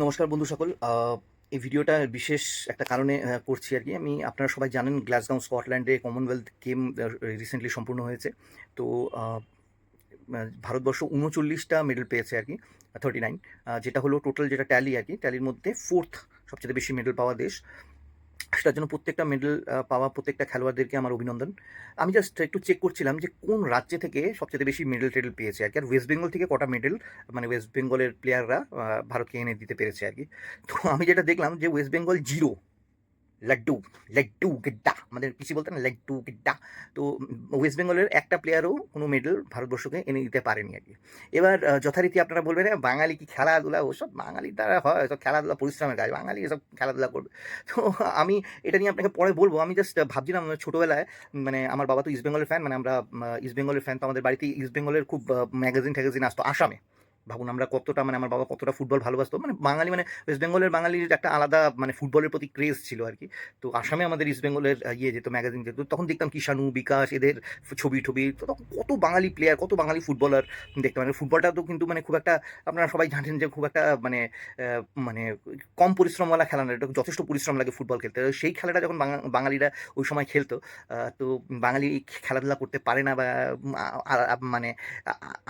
নমস্কার বন্ধু সকল। এই ভিডিওটা বিশেষ একটা কারণে করছি আর কি। আপনারা সবাই জানেন গ্লাসগাঁও স্কটল্যান্ডে কমনওয়েলথ গেম রিসেন্টলি সম্পূর্ণ হয়েছে। তো ভারতবর্ষ 39টা মেডেল পেয়েছে আর কি, 39, যেটা হলো টোটাল, যেটা ট্যালি আর কি, ট্যালির মধ্যে ফোর্থ সবচেয়ে বেশি মেডেল পাওয়া দেশ। সেটার জন্য প্রত্যেকটা মেডেল পাওয়া প্রত্যেকটা খেলোয়াড়দেরকে আমার অভিনন্দন। আমি জাস্ট একটু চেক করছিলাম যে কোন রাজ্য থেকে সবচেয়ে বেশি মেডেল টেডেল পেয়েছে আর কি, আর ওয়েস্ট বেঙ্গল থেকে কটা মেডেল, মানে ওয়েস্ট বেঙ্গলের প্লেয়াররা ভারতকে এনে দিতে পেরেছে আর কি। তো আমি যেটা দেখলাম যে ওয়েস্ট বেঙ্গল 0, লাড্ডু, লাড্ডু গিড্ডা, আমাদের পিসি বলতেন না, লাড্ডু গিড্ডা। তো ওয়েস্ট বেঙ্গলের একটা প্লেয়ারও কোনো মেডেল ভারতবর্ষকে এনে দিতে পারেনি আর কি। এবার যথারীতি আপনারা বলবেন, হ্যাঁ বাঙালি কি খেলাধুলা, ওসব বাঙালি দ্বারা হয়, সব খেলাধুলা পরিশ্রমের কাজ, বাঙালি এসব খেলাধুলা করবে। তো আমি এটা নিয়ে আপনাকে পরে বলবো। আমি জাস্ট ভাবছিলাম ছোটোবেলায়, মানে আমার বাবা তো ইস্ট বেঙ্গলের ফ্যান, মানে আমরা ইস্ট বেঙ্গলের ফ্যান, তো আমাদের বাড়িতে ইস্ট বেঙ্গলের খুব ম্যাগাজিন ট্যাগাজিন আসতো আসামে। ভাবুন আমরা কতটা, মানে আমার বাবা কতটা ফুটবল ভালোবাসতো, মানে বাঙালি, মানে ওয়েস্ট বেঙ্গলের বাঙালির একটা আলাদা মানে ফুটবলের প্রতি ক্রেজ ছিল আর কি। তো আসামে আমাদের ইস্ট বেঙ্গলের যেত, ম্যাগাজিন যেত, তখন দেখতাম কিষাণু, বিকাশ, এদের ছবি টবি, তো তখন কত বাঙালি প্লেয়ার, কত বাঙালি ফুটবলার দেখতাম। মানে ফুটবলটা তো কিন্তু মানে খুব একটা, আপনারা সবাই জানেন যে খুব একটা মানে মানে কম পরিশ্রমওয়ালা খেলা না, এটা যথেষ্ট পরিশ্রম লাগে ফুটবল খেলতে। সেই খেলাটা যখন বাঙালিরা ওই সময় খেলতো, তো বাঙালি খেলাধুলা করতে পারে না, বা মানে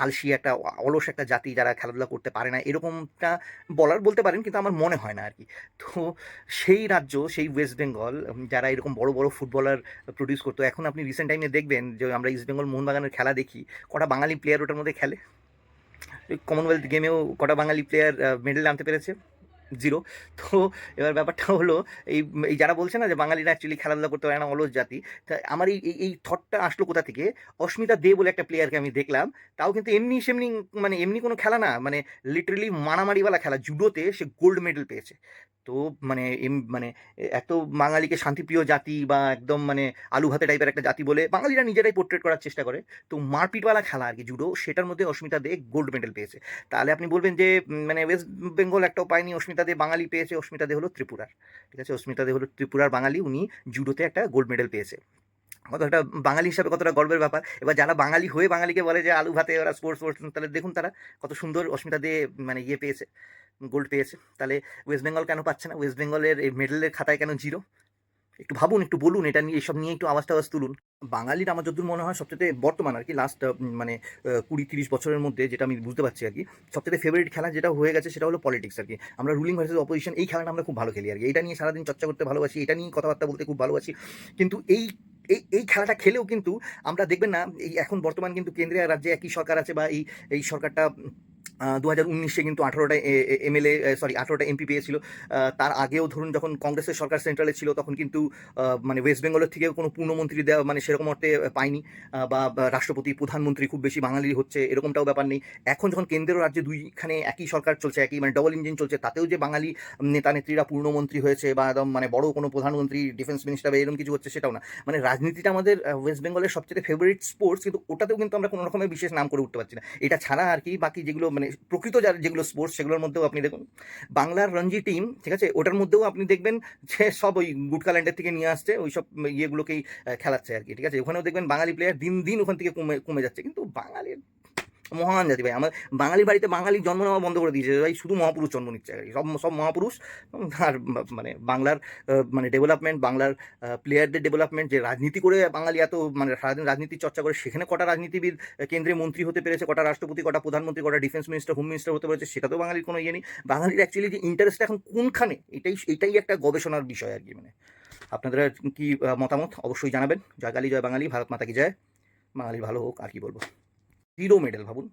আলসি একটা, অলস একটা জাতি যারা খেলাধুলা করতে পারে না, এরকমটা বলতে পারেন, কিন্তু আমার মনে হয় না আর কি। তো সেই রাজ্য, সেই ওয়েস্ট বেঙ্গল, যারা এরকম বড় বড় ফুটবলার প্রডিউস করতো, এখন আপনি রিসেন্ট টাইমে দেখবেন যে আমরা ইস্ট বেঙ্গল মোহনবাগানের খেলা দেখি, কটা বাঙালি প্লেয়ার ওটার মধ্যে খেলে। কমনওয়েলথ গেমেও কটা বাঙালি প্লেয়ার মেডেল আনতে পেরেছে? 0। তো এবার ব্যাপারটা হলো, এই এই যারা বলছে না যে বাঙালিরা অ্যাকচুয়ালি খেলাধুলা করতে পারে না, অলস জাতি, তা আমার এই থটটা আসলো কোথা থেকে? অস্মিতা দে বলে একটা প্লেয়ারকে আমি দেখলাম, তাও কিন্তু এমনি সেমনি, মানে এমনি কোনো খেলা না, মানে লিটারেলি মারামারিওয়ালা খেলা, জুডোতে সে গোল্ড মেডেল পেয়েছে। তো মানে মানে এত বাঙালিকে শান্তিপ্রিয় জাতি, বা একদম মানে আলু ভাতে টাইপের একটা জাতি বলে বাঙালিরা নিজেরাই পোর্ট্রেট করার চেষ্টা করে। তো মারপিটওয়ালা খেলা আর কি জুডো, সেটার মধ্যে অস্মিতা দে গোল্ড মেডেল পেয়েছে। তাহলে আপনি বলবেন যে মানে ওয়েস্ট বেঙ্গল একটাও পায়নি, অস্মিতা দে বাঙালি পেয়েছে। অস্মিতা দে হলো ত্রিপুরার, ঠিক আছে, অস্মিতা দে হলো ত্রিপুরার বাঙালি, উনি জুডোতে একটা গোল্ড মেডেল পেয়েছে। কতটা বাঙালি হিসাবে কতটা গর্বের ব্যাপার। এবার যারা বাঙালি হয়ে বাঙালিকে বলে যে আলু ভাতে ওরা স্পোর্টস স্পোর্টস, তাহলে দেখুন তারা কত সুন্দর অস্মিতা দে মানে পেয়েছে, গোল্ড পেয়েছে। তাহলে ওয়েস্ট বেঙ্গল কেন পাচ্ছে না? ওয়েস্ট বেঙ্গলের এই মেডেলের খাতায় কেন 0? একটু ভাবুন, একটু বলুন, এটা নিয়ে, এসব নিয়ে একটু আওয়াজ টাওয়াজ তুলুন। বাঙালির আমার যতদূর মনে হয় সবচেয়ে বর্তমান আর কি, লাস্ট মানে 20-30 বছরের মধ্যে, যেটা আমি বুঝতে পারছি আর কি, সবচেয়ে ফেভারিট খেলা যেটা হয়ে গেছে সেটা হলো পলিটিক্স আর কি। আমরা রুলিং ভার্সেস অপোজিশন, এই খেলাটা আমরা খুব ভালো খেলি আর কি, এটা নিয়ে সারাদিন চর্চা করতে ভালোবাসি, এটা নিয়ে কথাবার্তা বলতে খুব ভালোবাসি। কিন্তু এই এই এই খেলাটা খেলেও কিন্তু আমরা দেখবেন না, এই এখন বর্তমান কিন্তু কেন্দ্রে আর রাজ্যে একই সরকার আছে, বা এই সরকারটা 2019-এ কিন্তু 18টা এমএলএ, সরি 18টা এমপি পেয়েছিল। তার আগেও ধরুন যখন কংগ্রেসের সরকার সেন্ট্রালে ছিল, তখন কিন্তু মানে ওয়েস্ট বেঙ্গলের থেকেও কোনো পূর্ণমন্ত্রী দেওয়া মানে সেরকম অর্থে পায়নি, বা রাষ্ট্রপতি প্রধানমন্ত্রী খুব বেশি বাঙালি হচ্ছে এরকমটাও ব্যাপার নেই। এখন যখন কেন্দ্র রাজ্যে দুইখানে একই সরকার চলছে, একই মানে ডবল ইঞ্জিন চলছে, তাতেও যে বাঙালি নেতা নেত্রীরা পূর্ণমন্ত্রী হয়েছে, বা একদম মানে বড় কোনো প্রধানমন্ত্রী, ডিফেন্স মিনিস্টার বা এরকম কিছু হচ্ছে, সেটাও না। মানে রাজনীতিটা আমাদের ওয়েস্ট বেঙ্গলের সবচেয়ে ফেভারিট স্পোর্টস, কিন্তু ওটাতেও কিন্তু আমরা কোনো রকমের বিশেষ নাম করে উঠতে পারছি না। এটা ছাড়া আর কি বাকি যেগুলো মানে প্রকৃত যেগুলো স্পোর্টস, সেগুলোর মধ্যেও আপনি দেখুন, বাংলার রঞ্জি টিম, ঠিক আছে, ওটার মধ্যেও আপনি দেখবেন যে সব ওই গুটকাল্যান্ডের থেকে নিয়ে আসছে, ওই সব ইয়েগুলোকেই খেলাচ্ছে আর কি, ঠিক আছে। ওখানেও দেখবেন বাঙালি প্লেয়ার দিন দিন ওখান থেকে কমে কমে যাচ্ছে, কিন্তু বাঙালির মহান জাতি ভাই। আমার বাঙালির বাড়িতে বাঙালির জন্ম নেওয়া বন্ধ করে দিয়েছে ভাই, শুধু মহাপুরুষ জন্ম নিচ্ছে আর কি, সব সব মহাপুরুষ। আর মানে বাংলার মানে ডেভেলপমেন্ট, বাংলার প্লেয়ারদের ডেভেলপমেন্ট, যে রাজনীতি করে বাঙালি এত মানে সারাদিন রাজনীতির চর্চা করে, সেখানে কটা রাজনীতিবিদ কেন্দ্রে মন্ত্রী হতে পেরেছে, কটা রাষ্ট্রপতি, কটা প্রধানমন্ত্রী, কটা ডিফেন্স মিনিস্টার, হোম মিনিস্টার হতে পেরেছে, সেটা তো বাঙালির কোনো ইয়ে নেই। বাঙালির অ্যাকচুয়ালি যে ইন্টারেস্ট এখন কোনখানে, এটাই একটা গবেষণার বিষয় আর কি। মানে আপনাদের কি মতামত অবশ্যই জানাবেন। জয় কালী, জয় বাঙালি, ভারত মাতা কি জয়। বাঙালির ভালো হোক, আর কি বলবো। 0 মেডেল, ভাবুন,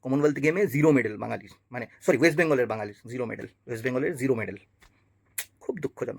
কমনওয়েলথ গেমে 0 মেডেল বাঙালির, মানে সরি ওয়েস্ট বেঙ্গলের বাঙালির 0 মেডেল, ওয়েস্ট বেঙ্গলের 0 মেডেল, খুব দুঃখজনক।